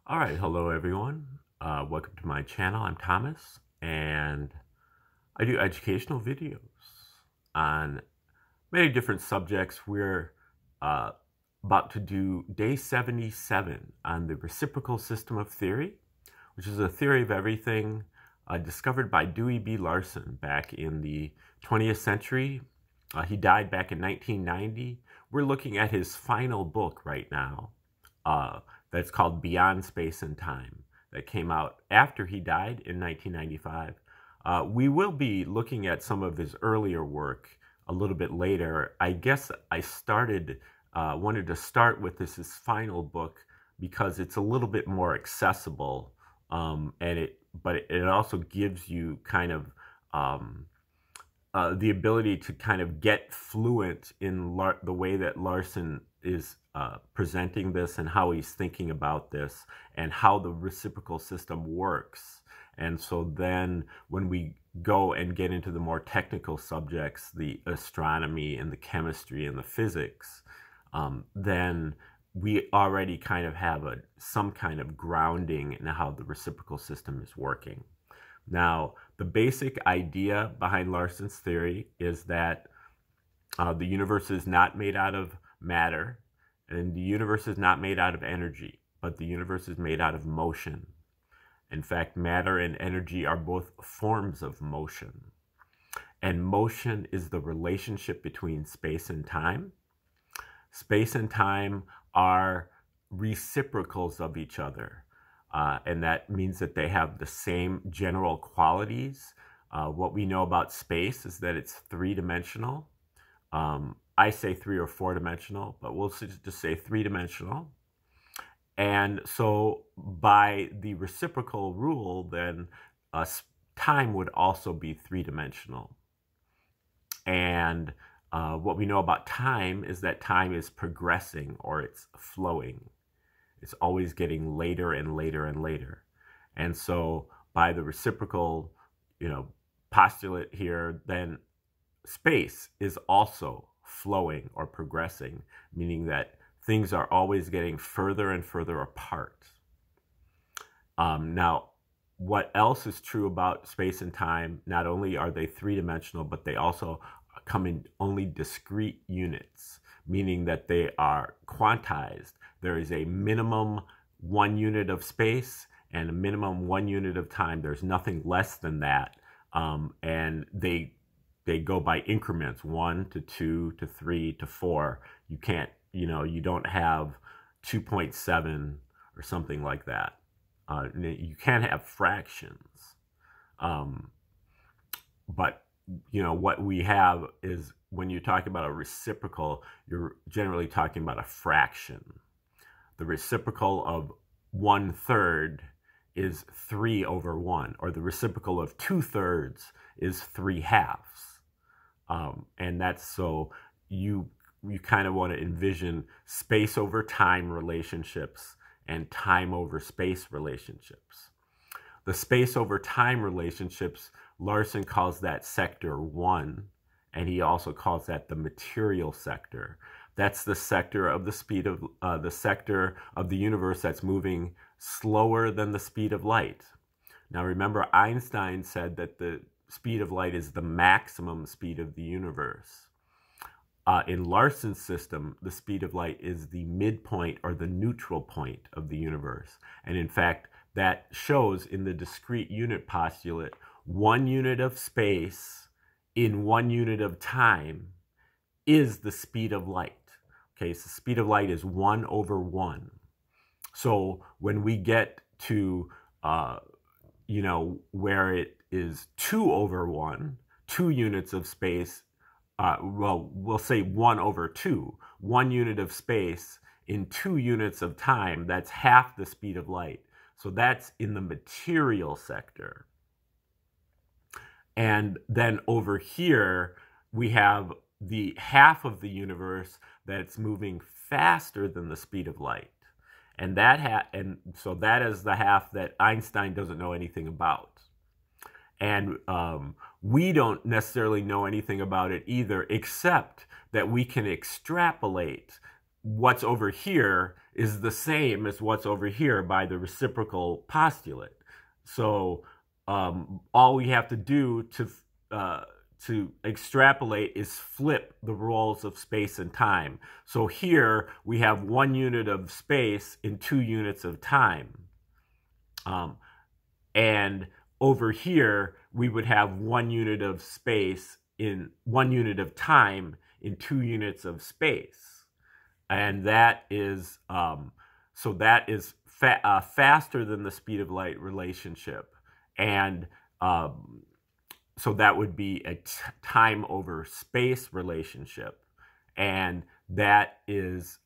All right, hello everyone. Welcome to my channel. I'm Thomas, and I do educational videos on many different subjects. We're uh, about to do day 77 on the reciprocal system of theory, which is a theory of everything discovered by Dewey B. Larson back in the 20th century. He died back in 1990. We're looking at his final book right now. That's called Beyond Space and Time, that came out after he died in 1995. We will be looking at some of his earlier work a little bit later. I guess I wanted to start with his final book because it's a little bit more accessible, but it also gives you kind of the ability to kind of get fluent in the way that Larson is presenting this and how he's thinking about this and how the reciprocal system works. And so then when we go and get into the more technical subjects, the astronomy and the chemistry and the physics, then we already kind of have some kind of grounding in how the reciprocal system is working. Now, the basic idea behind Larson's theory is that the universe is not made out of matter, and the universe is not made out of energy, but the universe is made out of motion. In fact, matter and energy are both forms of motion. And motion is the relationship between space and time. Space and time are reciprocals of each other. And that means that they have the same general qualities. What we know about space is that it's three-dimensional. I say 3 or 4-dimensional, but we'll just say three-dimensional. And so by the reciprocal rule, then time would also be three-dimensional. And what we know about time is that time is progressing, or it's flowing. It's always getting later and later and later. And so by the reciprocal, postulate here, then space is also flowing or progressing, meaning that things are always getting further and further apart. Now, what else is true about space and time? Not only are they three-dimensional, but they also come in only discrete units, meaning that they are quantized. There is a minimum 1 unit of space and a minimum 1 unit of time. There's nothing less than that. And they go by increments, 1 to 2 to 3 to 4. You can't, you don't have 2.7 or something like that. You can have fractions. But, what we have is, when you talk about a reciprocal, you're generally talking about a fraction. The reciprocal of 1/3 is 3/1, or the reciprocal of 2/3 is 3/2. And that's so you kind of want to envision space over time relationships and time over space relationships. The space over time relationships, Larson calls that sector 1, and he also calls that the material sector. That's the sector of the speed of the sector of the universe that's moving slower than the speed of light. Now remember, Einstein said that the speed of light is the maximum speed of the universe. In Larson's system, the speed of light is the midpoint or the neutral point of the universe. And in fact, that shows in the discrete unit postulate, 1 unit of space in 1 unit of time is the speed of light. Okay, so the speed of light is 1/1. So when we get to, where it is 2/1, 2 units of space, we'll say 1/2, 1 unit of space in 2 units of time, that's half the speed of light. So that's in the material sector. And then over here, we have the half of the universe that's moving faster than the speed of light. And so that is the half that Einstein doesn't know anything about. And we don't necessarily know anything about it either, except that we can extrapolate what's over here is the same as what's over here by the reciprocal postulate. So all we have to do to extrapolate is flip the roles of space and time. So here we have 1 unit of space in 2 units of time. And over here, we would have 1 unit of space in 1 unit of time in 2 units of space. And that is, so that is faster than the speed of light relationship. And so that would be a time over space relationship. And that is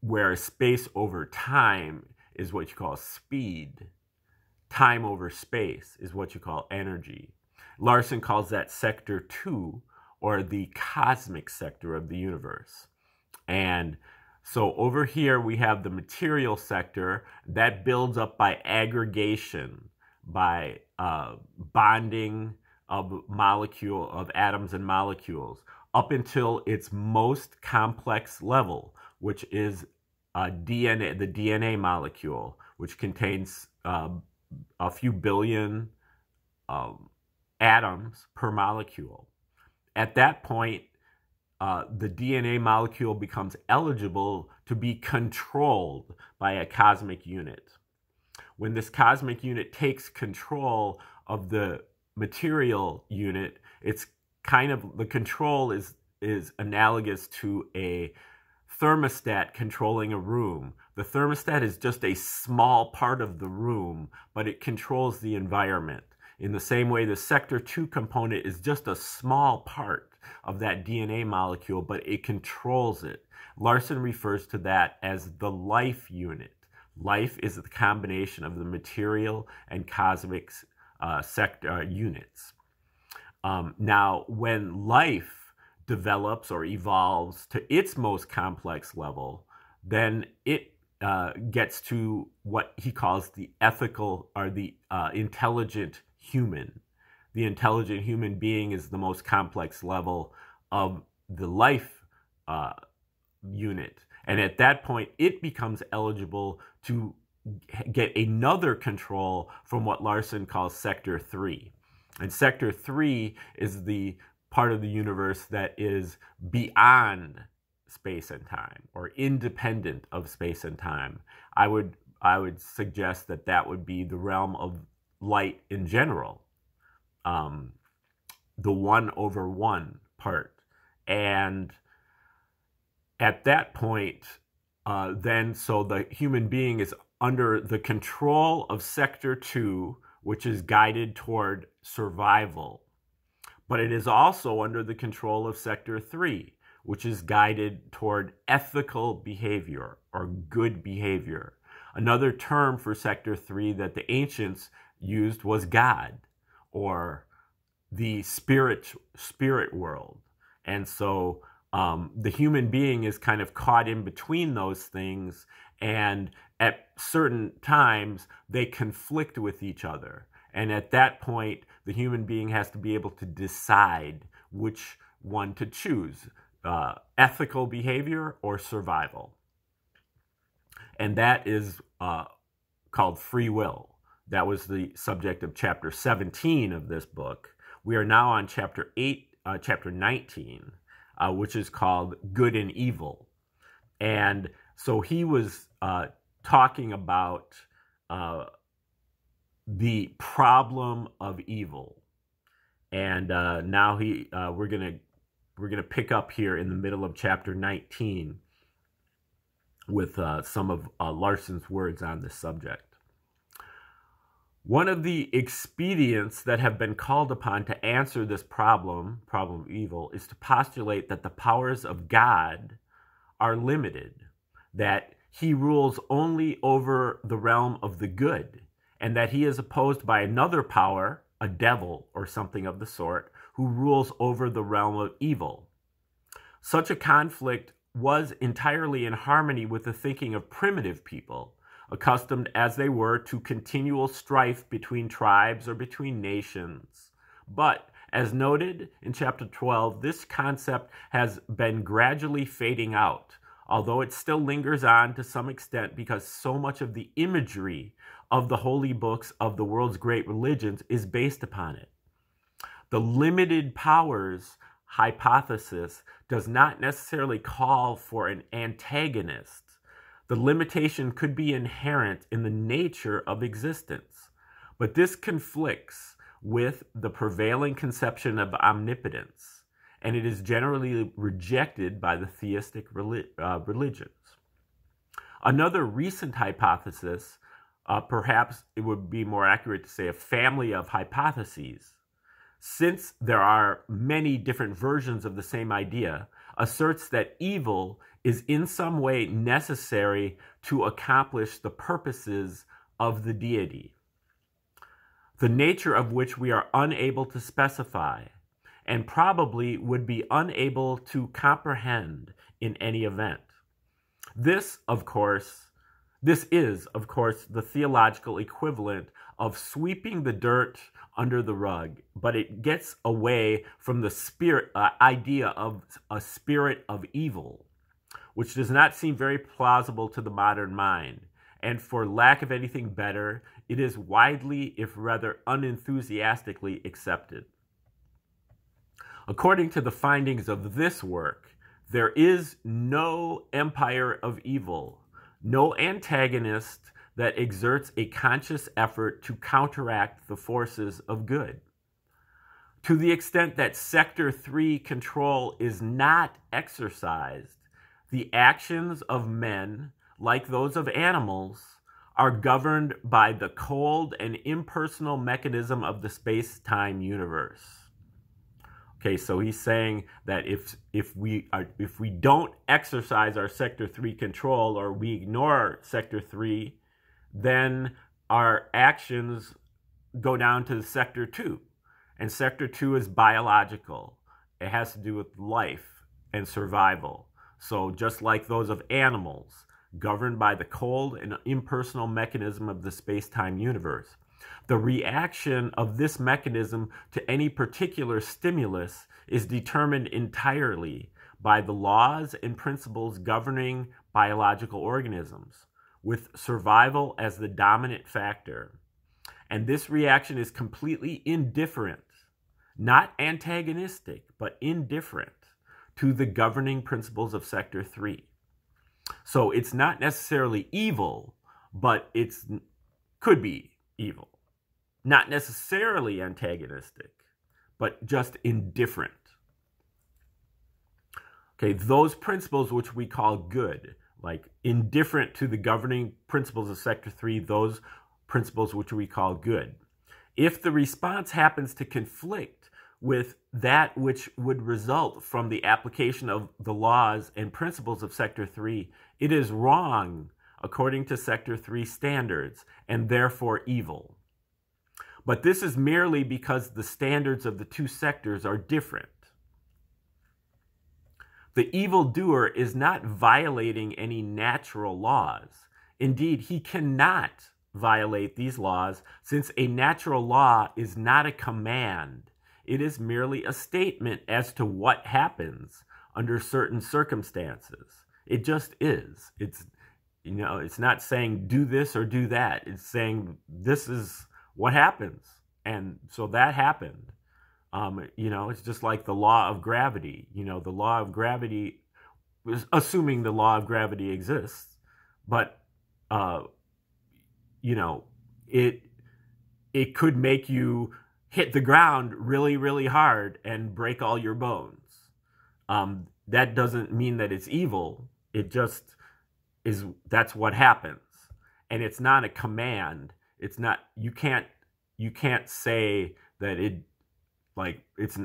where space over time is what you call speed. Time over space is what you call energy. Larson calls that sector 2, or the cosmic sector of the universe. And so over here we have the material sector that builds up by aggregation, by bonding of atoms and molecules up until its most complex level, which is DNA, the DNA molecule, which contains a few billion atoms per molecule. At that point, the DNA molecule becomes eligible to be controlled by a cosmic unit. When this cosmic unit takes control of the material unit, it's kind of, the control is analogous to a thermostat controlling a room. The thermostat is just a small part of the room, but it controls the environment. In the same way, the sector 2 component is just a small part of that DNA molecule, but it controls it. Larson refers to that as the life unit. Life is the combination of the material and cosmic sector units. Now, when life develops or evolves to its most complex level, then it gets to what he calls the ethical, or the intelligent human. The intelligent human being is the most complex level of the life unit. And at that point, it becomes eligible to get another control from what Larson calls sector 3. And sector 3 is the part of the universe that is beyond space and time, or independent of space and time. I would suggest that that would be the realm of light in general, the 1/1 part. And at that point, then, so the human being is under the control of sector 2, which is guided toward survival. But it is also under the control of sector 3, which is guided toward ethical behavior, or good behavior. Another term for sector 3 that the ancients used was God, or the spirit world. And so the human being is kind of caught in between those things, and at certain times they conflict with each other. And at that point, the human being has to be able to decide which one to choose, ethical behavior or survival. And that is called free will. That was the subject of chapter 17 of this book. We are now on chapter 19, which is called Good and Evil. And so he was talking about the problem of evil. And now we're gonna pick up here in the middle of chapter 19 with some of Larson's words on this subject. One of the expedients that have been called upon to answer this problem of evil, is to postulate that the powers of God are limited, that he rules only over the realm of the good, and that he is opposed by another power, a devil or something of the sort, who rules over the realm of evil. Such a conflict was entirely in harmony with the thinking of primitive people, accustomed as they were to continual strife between tribes or between nations. But, as noted in chapter 12, this concept has been gradually fading out, although it still lingers on to some extent because so much of the imagery of the holy books of the world's great religions is based upon it. The limited powers hypothesis does not necessarily call for an antagonist. The limitation could be inherent in the nature of existence, but this conflicts with the prevailing conception of omnipotence, and it is generally rejected by the theistic religions. Another recent hypothesis, perhaps it would be more accurate to say a family of hypotheses, since there are many different versions of the same idea, asserts that evil is in some way necessary to accomplish the purposes of the deity, the nature of which we are unable to specify, and probably would be unable to comprehend in any event. This is, of course, the theological equivalent of sweeping the dirt under the rug, but it gets away from the idea of a spirit of evil, which does not seem very plausible to the modern mind, and for lack of anything better, it is widely, if rather unenthusiastically, accepted. According to the findings of this work, there is no empire of evil, no antagonist that exerts a conscious effort to counteract the forces of good. To the extent that Sector 3 control is not exercised, the actions of men, like those of animals, are governed by the cold and impersonal mechanism of the space-time universe. Okay, so he's saying that if we don't exercise our Sector 3 control, or we ignore Sector 3, then our actions go down to Sector 2. And Sector 2 is biological. It has to do with life and survival. So just like those of animals, governed by the cold and impersonal mechanism of the space-time universe, the reaction of this mechanism to any particular stimulus is determined entirely by the laws and principles governing biological organisms, with survival as the dominant factor. And this reaction is completely indifferent, not antagonistic, but indifferent to the governing principles of Sector 3. So it's not necessarily evil, but it could be evil. Not necessarily antagonistic, but just indifferent. Okay, those principles which we call good, like indifferent to the governing principles of Sector 3, those principles which we call good. If the response happens to conflict with that which would result from the application of the laws and principles of Sector 3, it is wrong according to Sector 3 standards, and therefore evil. But this is merely because the standards of the two sectors are different. The evildoer is not violating any natural laws. Indeed, he cannot violate these laws, since a natural law is not a command. It is merely a statement as to what happens under certain circumstances. It just is. It's not saying do this or do that. It's saying this is what happens. And so that happened. It's just like the law of gravity. The law of gravity, assuming the law of gravity exists, but it could make you hit the ground really, really hard and break all your bones. That doesn't mean that it's evil. It just is. That's what happens, and it's not a command. It's not. You can't say that it's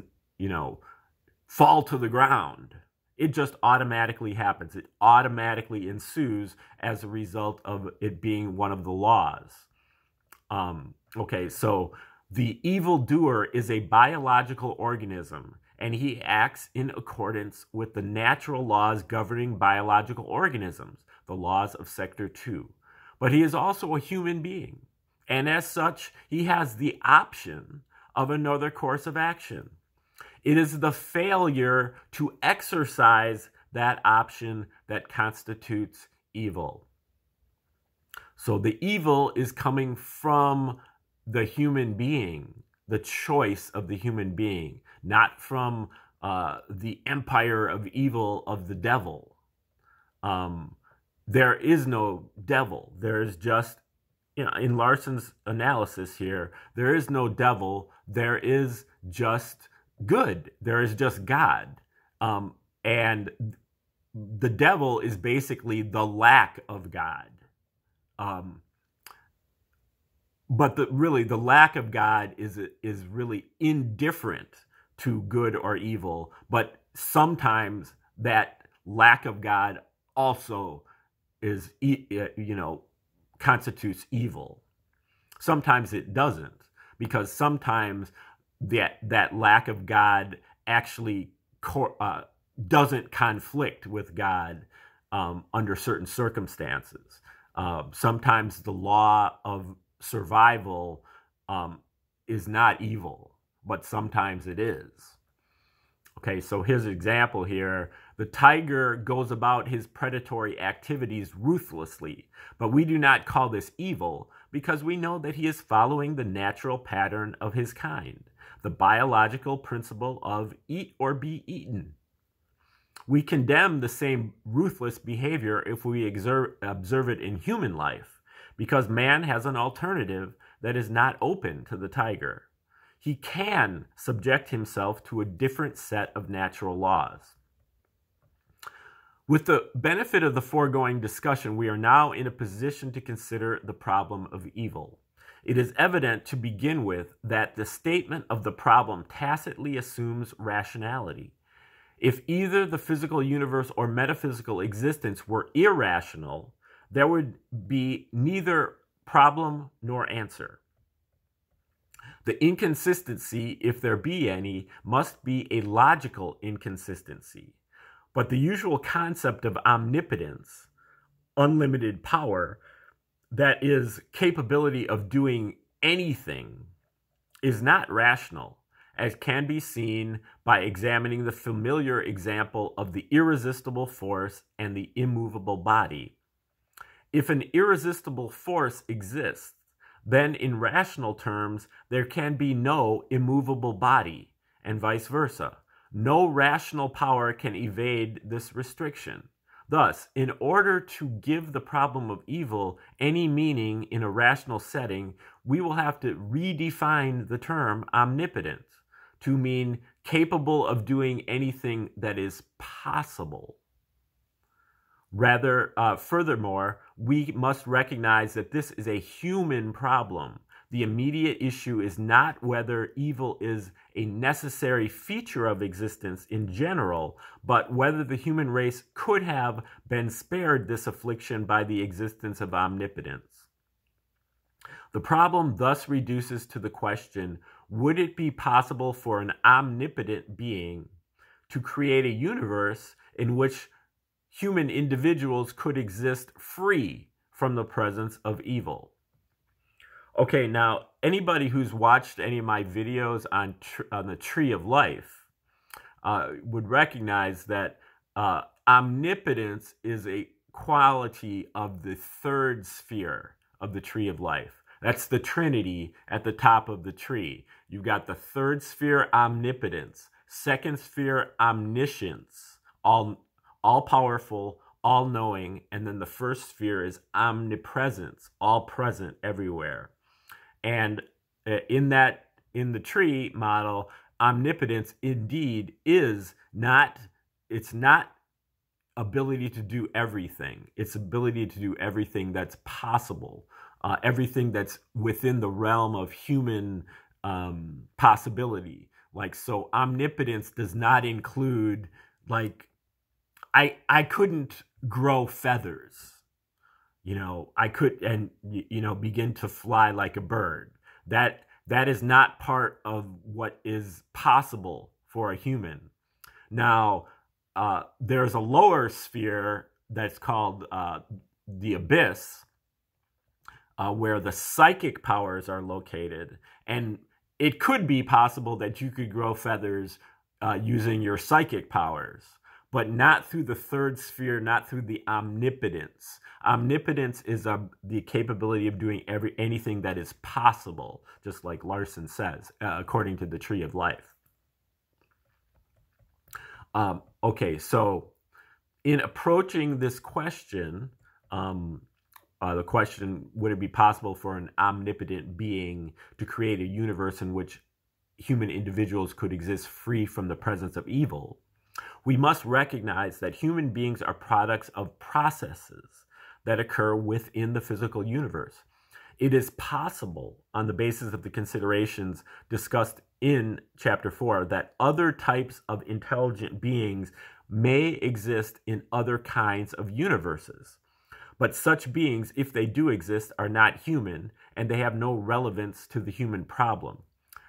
fall to the ground. It just automatically happens. It automatically ensues as a result of it being one of the laws. Okay, so the evildoer is a biological organism, and he acts in accordance with the natural laws governing biological organisms, the laws of Sector 2. But he is also a human being, and as such, he has the option of another course of action. It is the failure to exercise that option that constitutes evil. So the evil is coming from the human being, the choice of the human being, not from the empire of evil of the devil. There is no devil. There is just, in Larson's analysis here, there is no devil. There is just good. There is just God. And the devil is basically the lack of God. But the lack of God is really indifferent to good or evil. But sometimes that lack of God also is, constitutes evil. Sometimes it doesn't, because sometimes that lack of God actually doesn't conflict with God under certain circumstances. Sometimes the law of survival is not evil, but sometimes it is. Okay, so here's an example here. The tiger goes about his predatory activities ruthlessly, but we do not call this evil because we know that he is following the natural pattern of his kind, the biological principle of eat or be eaten. We condemn the same ruthless behavior if we observe it in human life, because man has an alternative that is not open to the tiger. He can subject himself to a different set of natural laws. With the benefit of the foregoing discussion, we are now in a position to consider the problem of evil. It is evident to begin with that the statement of the problem tacitly assumes rationality. If either the physical universe or metaphysical existence were irrational, there would be neither problem nor answer. The inconsistency, if there be any, must be a logical inconsistency. But the usual concept of omnipotence, unlimited power, that is capability of doing anything, is not rational, as can be seen by examining the familiar example of the irresistible force and the immovable body. If an irresistible force exists, then in rational terms, there can be no immovable body, and vice versa. No rational power can evade this restriction. Thus, in order to give the problem of evil any meaning in a rational setting, we will have to redefine the term omnipotent to mean capable of doing anything that is possible. Furthermore, we must recognize that this is a human problem. The immediate issue is not whether evil is a necessary feature of existence in general, but whether the human race could have been spared this affliction by the existence of omnipotence. The problem thus reduces to the question, would it be possible for an omnipotent being to create a universe in which human individuals could exist free from the presence of evil? Okay, now, anybody who's watched any of my videos on the Tree of Life would recognize that omnipotence is a quality of the third sphere of the Tree of Life. That's the Trinity at the top of the tree. You've got the third sphere, omnipotence. Second sphere, omniscience, all-powerful, all-knowing. And then the first sphere is omnipresence, all-present everywhere. And in the tree model, omnipotence indeed is not, it's not ability to do everything. It's ability to do everything that's possible, everything that's within the realm of human possibility. Like, so omnipotence does not include, like, I couldn't grow feathers. I could, and, begin to fly like a bird. That is not part of what is possible for a human. Now, there's a lower sphere that's called the abyss, where the psychic powers are located. And it could be possible that you could grow feathers using your psychic powers. but not through the third sphere, not through the omnipotence. Omnipotence is the capability of doing anything that is possible, just like Larson says, according to the Tree of Life. Okay, so in approaching this question, the question, would it be possible for an omnipotent being to create a universe in which human individuals could exist free from the presence of evil? We must recognize that human beings are products of processes that occur within the physical universe. It is possible, on the basis of the considerations discussed in Chapter 4, that other types of intelligent beings may exist in other kinds of universes. But such beings, if they do exist, are not human, and they have no relevance to the human problem.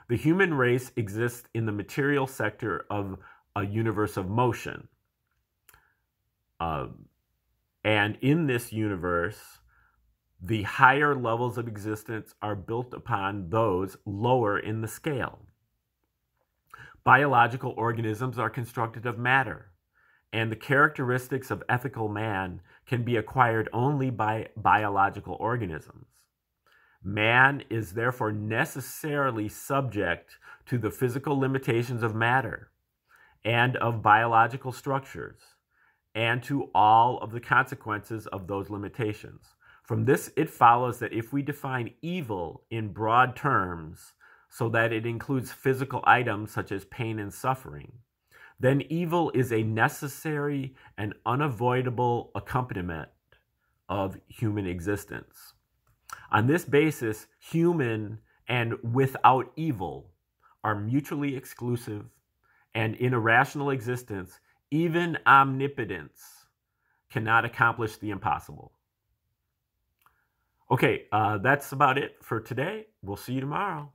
The human race exists in the material sector of a universe of motion. And in this universe, the higher levels of existence are built upon those lower in the scale. Biological organisms are constructed of matter, and the characteristics of ethical man can be acquired only by biological organisms. Man is therefore necessarily subject to the physical limitations of matter and of biological structures, and to all of the consequences of those limitations. From this, it follows that if we define evil in broad terms, so that it includes physical items such as pain and suffering, then evil is a necessary and unavoidable accompaniment of human existence. On this basis, human and without evil are mutually exclusive, and in a rational existence, even omnipotence cannot accomplish the impossible. Okay, that's about it for today. We'll see you tomorrow.